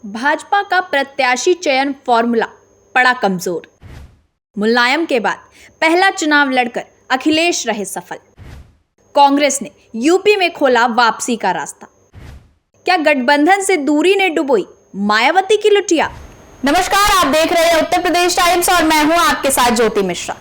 भाजपा का प्रत्याशी चयन फॉर्मूला पड़ा कमजोर। मुलायम के बाद पहला चुनाव लड़कर अखिलेश रहे सफल। कांग्रेस ने यूपी में खोला वापसी का रास्ता। क्या गठबंधन से दूरी ने डुबोई मायावती की लुटिया? नमस्कार, आप देख रहे हैं उत्तर प्रदेश टाइम्स और मैं हूं आपके साथ ज्योति मिश्रा।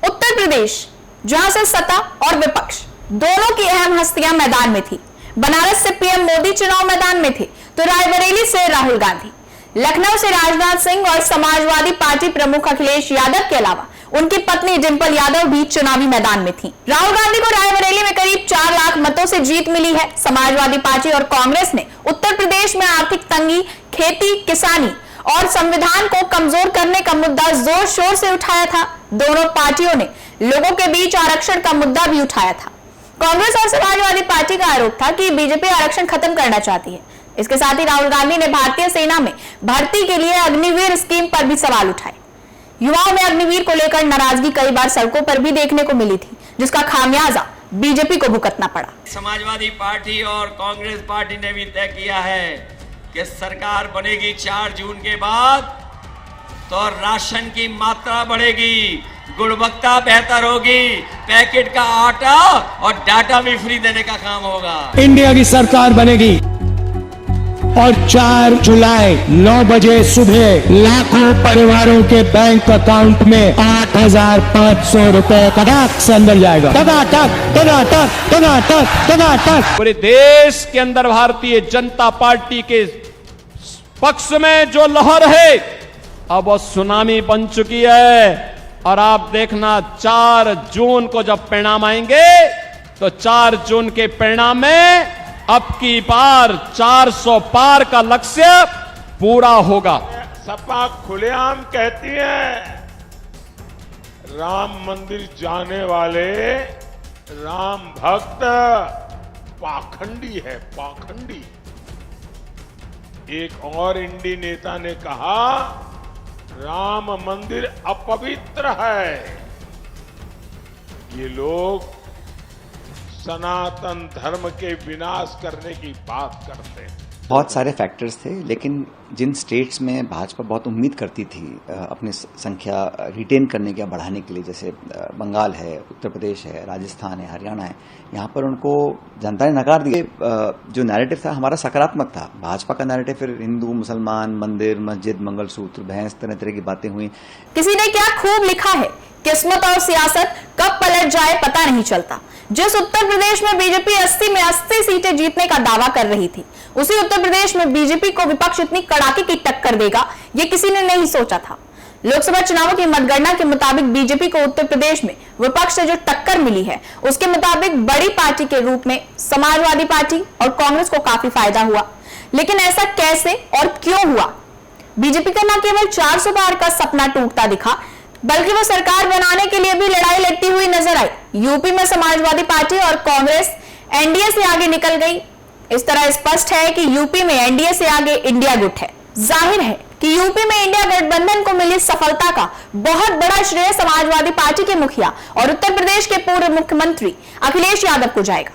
उत्तर प्रदेश, जहां से सत्ता और विपक्ष दोनों की अहम हस्तियां मैदान में थी। बनारस से पीएम मोदी चुनाव मैदान में थे, तो रायबरेली से राहुल गांधी, लखनऊ से राजनाथ सिंह और समाजवादी पार्टी प्रमुख अखिलेश यादव के अलावा उनकी पत्नी डिंपल यादव भी चुनावी मैदान में थी। राहुल गांधी को रायबरेली में करीब 4 लाख मतों से जीत मिली है। समाजवादी पार्टी और कांग्रेस ने उत्तर प्रदेश में आर्थिक तंगी, खेती, किसानी और संविधान को कमजोर करने का मुद्दा जोर शोर से उठाया था। दोनों पार्टियों ने लोगों के बीच आरक्षण का मुद्दा भी उठाया था। कांग्रेस और समाजवादी पार्टी का आरोप था कि बीजेपी आरक्षण खत्म करना चाहती है। इसके साथ ही राहुल गांधी ने भारतीय सेना में भर्ती के लिए अग्निवीर स्कीम पर भी सवाल उठाए। युवाओं में अग्निवीर को लेकर नाराजगी कई बार सड़कों पर भी देखने को मिली थी, जिसका खामियाजा बीजेपी को भुगतना पड़ा। समाजवादी पार्टी और कांग्रेस पार्टी ने भी तय किया है कि सरकार बनेगी 4 जून के बाद तो राशन की मात्रा बढ़ेगी, गुणवत्ता बेहतर होगी, पैकेट का आटा और डाटा भी फ्री देने का काम होगा। इंडिया की सरकार बनेगी और 4 जुलाई 9 बजे सुबह लाखों परिवारों के बैंक अकाउंट में 8,500 रुपए कड़ाक से अंदर जाएगा। टनाटक। पूरे देश के अंदर भारतीय जनता पार्टी के पक्ष में जो लहर है अब वो सुनामी बन चुकी है। और आप देखना 4 जून को जब परिणाम आएंगे तो 4 जून के परिणाम में अब की बार 400 पार का लक्ष्य पूरा होगा। सपा खुलेआम कहती है राम मंदिर जाने वाले राम भक्त पाखंडी है, पाखंडी। एक और इंडी नेता ने कहा राम मंदिर अपवित्र है। ये लोग सनातन धर्म के विनाश करने की बात करते हैं। बहुत सारे फैक्टर्स थे, लेकिन जिन स्टेट्स में भाजपा बहुत उम्मीद करती थी अपनी संख्या रिटेन करने के, बढ़ाने के लिए, जैसे बंगाल है, उत्तर प्रदेश है, राजस्थान है, हरियाणा है, यहाँ पर उनको जनता ने नकार दिया। जो नैरेटिव था हमारा सकारात्मक था। भाजपा का नैरेटिव फिर हिंदू, मुसलमान, मंदिर, मस्जिद, मंगलसूत्र, भैंस, तरह तरह की बातें हुई। किसी ने क्या खूब लिखा है, किस्मत और सियासत कब पलट जाए पता नहीं चलता। जिस उत्तर प्रदेश में बीजेपी 80 में 80 सीटें जीतने का दावा कर रही थी, उसी उत्तर प्रदेश में बीजेपी को विपक्ष इतनी कड़ाके की टक्कर देगा, ये किसी ने नहीं सोचा था। लोकसभा चुनावों की मतगणना के मुताबिक बीजेपी को उत्तर प्रदेश में विपक्ष से जो टक्कर मिली है, उसके मुताबिक बड़ी पार्टी के रूप में समाजवादी पार्टी और कांग्रेस को काफी फायदा हुआ। लेकिन ऐसा कैसे और क्यों हुआ? बीजेपी का न केवल 400 पार का सपना टूटता दिखा, बल्कि वो सरकार बनाने के लिए भी लड़ाई लड़ती हुई नजर आई। यूपी में समाजवादी पार्टी और कांग्रेस एनडीए से आगे निकल गई। इस तरह स्पष्ट है कि यूपी में एनडीए से आगे इंडिया गुट है। जाहिर है कि यूपी में इंडिया गठबंधन को मिली सफलता का बहुत बड़ा श्रेय समाजवादी पार्टी के मुखिया और उत्तर प्रदेश के पूर्व मुख्यमंत्री अखिलेश यादव को जाएगा।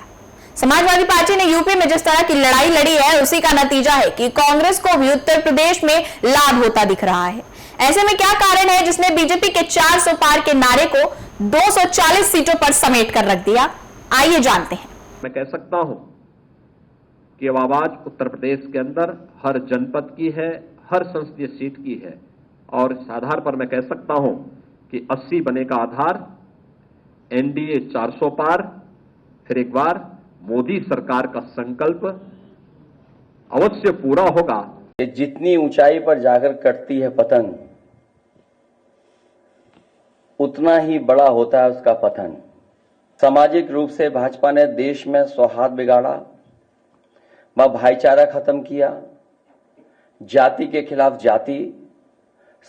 समाजवादी पार्टी ने यूपी में जिस तरह की लड़ाई लड़ी है, उसी का नतीजा है कि कांग्रेस को भी उत्तर प्रदेश में लाभ होता दिख रहा है। ऐसे में क्या कारण है जिसने बीजेपी के 400 पार के नारे को 240 सीटों पर समेट कर रख दिया? आइए जानते हैं। मैं कह सकता हूं कि अब आवाज उत्तर प्रदेश के अंदर हर जनपद की है, हर संसदीय सीट की है। और इस आधार पर मैं कह सकता हूं कि 80 बने का आधार, एनडीए 400 पार, फिर एक बार मोदी सरकार का संकल्प अवश्य पूरा होगा। जितनी ऊंचाई पर जाकर कटती है पतंग, उतना ही बड़ा होता है उसका पतन। सामाजिक रूप से भाजपा ने देश में सौहार्द बिगाड़ा, भाईचारा खत्म किया, जाति के खिलाफ जाति,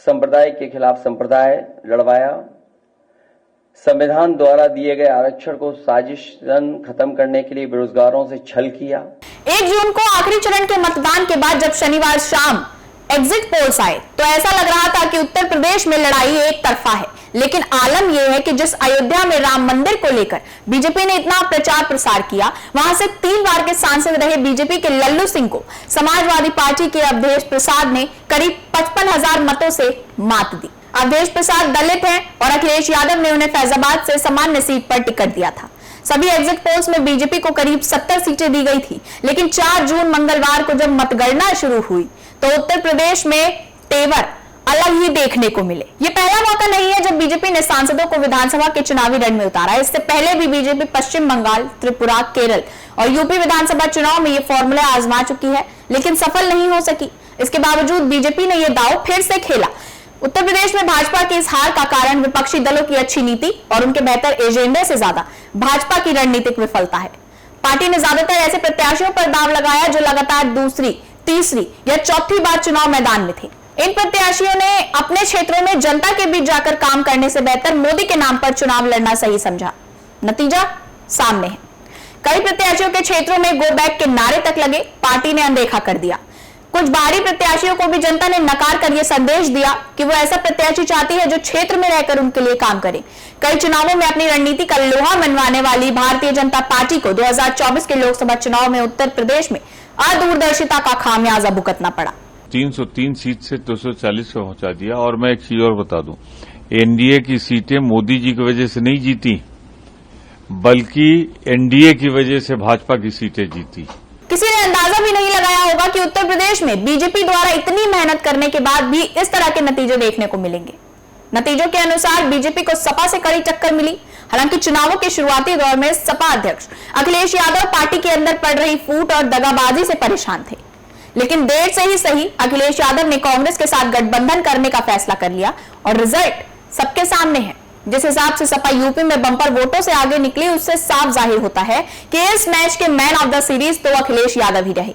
संप्रदाय के खिलाफ संप्रदाय लड़वाया, संविधान द्वारा दिए गए आरक्षण को साजिशन खत्म करने के लिए बेरोजगारों से छल किया। 1 जून को आखिरी चरण के मतदान के बाद जब शनिवार शाम एग्जिट पोल्स आए, तो ऐसा लग रहा था कि उत्तर प्रदेश में लड़ाई एक तरफा है। लेकिन आलम यह है कि जिस अयोध्या में राम मंदिर को लेकर बीजेपी ने इतना प्रचार प्रसार किया, वहां से 3 बार के सांसद रहे बीजेपी के लल्लू सिंह को समाजवादी पार्टी के अवधेश प्रसाद ने करीब 55,000 मतों से मात दी। अवधेश प्रसाद दलित हैं और अखिलेश यादव ने उन्हें फैजाबाद से सामान्य सीट पर टिकट दिया था। सभी एग्जिट पोल्स में बीजेपी को करीब 70 सीटें दी गई थी, लेकिन 4 जून मंगलवार को जब मतगणना शुरू हुई तो उत्तर प्रदेश में तेवर अलग ही देखने को मिले। ये पहला मौका नहीं है जब बीजेपी ने सांसदों को विधानसभा के चुनावी रण में उतारा। इससे पहले भी बीजेपी पश्चिम बंगाल, त्रिपुरा, केरल और यूपी विधानसभा चुनाव में ये फॉर्मूला आजमा चुकी है, लेकिन सफल नहीं हो सकी। इसके बावजूद बीजेपी ने यह दांव फिर से खेला। उत्तर प्रदेश में भाजपा की इस हार का कारण विपक्षी दलों की अच्छी नीति और उनके बेहतर एजेंडे से ज्यादा भाजपा की रणनीतिक विफलता है। पार्टी ने ज्यादातर ऐसे प्रत्याशियों पर दांव लगाया जो लगातार दूसरी, तीसरी या चौथी बार चुनाव मैदान में थे। इन प्रत्याशियों ने अपने क्षेत्रों में जनता के बीच जाकर काम करने से बेहतर मोदी के नाम पर चुनाव लड़ना सही समझा। नतीजा सामने है। कई प्रत्याशियों के क्षेत्रों में गो बैक के नारे तक लगे, पार्टी ने अनदेखा कर दिया। कुछ बाहरी प्रत्याशियों को भी जनता ने नकार कर यह संदेश दिया कि वो ऐसा प्रत्याशी चाहती है जो क्षेत्र में रहकर उनके लिए काम करे। कई चुनावों में अपनी रणनीति का लोहा मनवाने वाली भारतीय जनता पार्टी को 2024 के लोकसभा चुनाव में उत्तर प्रदेश में अदूरदर्शिता का खामियाजा भुगतना पड़ा। 303 सीट से 240 पे पहुंचा दिया। और मैं एक चीज और बता दूं, एनडीए की सीटें मोदी जी की वजह से नहीं जीती, बल्कि एनडीए की वजह से भाजपा की सीटें जीती। किसी ने अंदाजा भी नहीं लगाया होगा कि उत्तर प्रदेश में बीजेपी द्वारा इतनी मेहनत करने के बाद भी इस तरह के नतीजे देखने को मिलेंगे। नतीजों के अनुसार बीजेपी को सपा से कड़ी टक्कर मिली। हालांकि चुनावों के शुरुआती दौर में सपा अध्यक्ष अखिलेश यादव पार्टी के अंदर पड़ रही फूट और दगाबाजी से परेशान थे, लेकिन देर से ही सही अखिलेश यादव ने कांग्रेस के साथ गठबंधन करने का फैसला कर लिया और रिजल्ट सबके सामने है। जिस हिसाब से सपा यूपी में बंपर वोटों से आगे निकली, उससे साफ जाहिर होता है कि इस मैच के मैन ऑफ द सीरीज तो अखिलेश यादव ही रहे।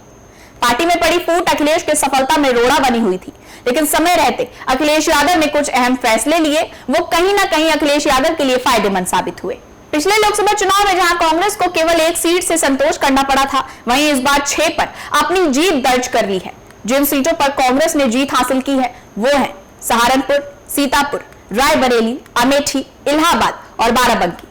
पार्टी में पड़ी फूट अखिलेश की सफलता में रोड़ा बनी हुई थी, लेकिन समय रहते अखिलेश यादव ने कुछ अहम फैसले लिए, वो कहीं ना कहीं अखिलेश यादव के लिए फायदेमंद साबित हुए। पिछले लोकसभा चुनाव में जहां कांग्रेस को केवल 1 सीट से संतोष करना पड़ा था, वहीं इस बार 6 पर अपनी जीत दर्ज कर ली है। जिन सीटों पर कांग्रेस ने जीत हासिल की है वो है सहारनपुर, सीतापुर, रायबरेली, अमेठी, इलाहाबाद और बाराबंकी।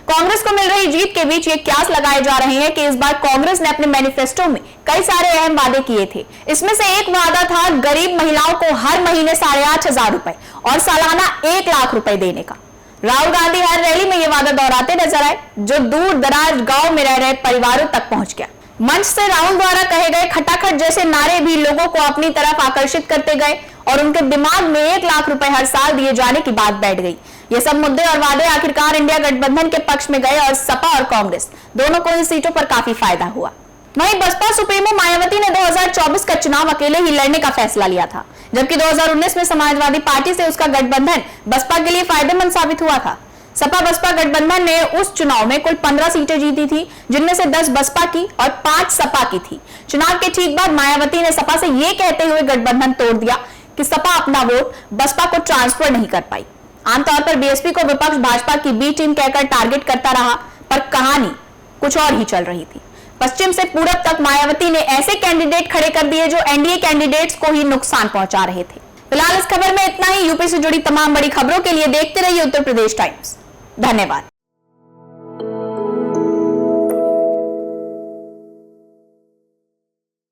कांग्रेस को मिल रही जीत के बीच ये क्यास लगाए जा रहे हैं कि इस बार कांग्रेस ने अपने मैनिफेस्टो में कई सारे अहम वादे किए थे। इसमें से एक वादा था गरीब महिलाओं को हर महीने 8,500 रुपए और सालाना 1 लाख रुपए देने का। राहुल गांधी हर रैली में ये वादा दोहराते नजर आए, जो दूर दराज गांव में रह रहे परिवारों तक पहुंच गया। मंच से राहुल द्वारा कहे गए खटाखट जैसे नारे भी लोगों को अपनी तरफ आकर्षित करते गए और उनके दिमाग में 1 लाख रुपए हर साल दिए जाने की बात बैठ गई। ये सब मुद्दे और वादे आखिरकार इंडिया गठबंधन के पक्ष में गए और सपा और कांग्रेस दोनों को इन सीटों पर काफी फायदा हुआ। वहीं बसपा सुप्रीमो मायावती ने 2024 का चुनाव अकेले ही लड़ने का फैसला लिया था, जबकि 2019 में समाजवादी पार्टी से उसका गठबंधन बसपा के लिए फायदेमंद साबित हुआ था। सपा बसपा गठबंधन ने उस चुनाव में कुल 15 सीटें जीती थी, जिनमें से 10 बसपा की और 5 सपा की थी। चुनाव के ठीक बाद मायावती ने सपा से यह कहते हुए गठबंधन तोड़ दिया कि सपा अपना वोट बसपा को ट्रांसफर नहीं कर पाई। आमतौर पर बीएसपी को विपक्ष भाजपा की बी टीम कहकर टारगेट करता रहा, पर कहानी कुछ और ही चल रही थी। पश्चिम से पूरब तक मायावती ने ऐसे कैंडिडेट खड़े कर दिए जो एनडीए कैंडिडेट्स को ही नुकसान पहुंचा रहे थे। फिलहाल इस खबर में इतना ही। यूपी से जुड़ी तमाम बड़ी खबरों के लिए देखते रहिए उत्तर प्रदेश टाइम्स। धन्यवाद।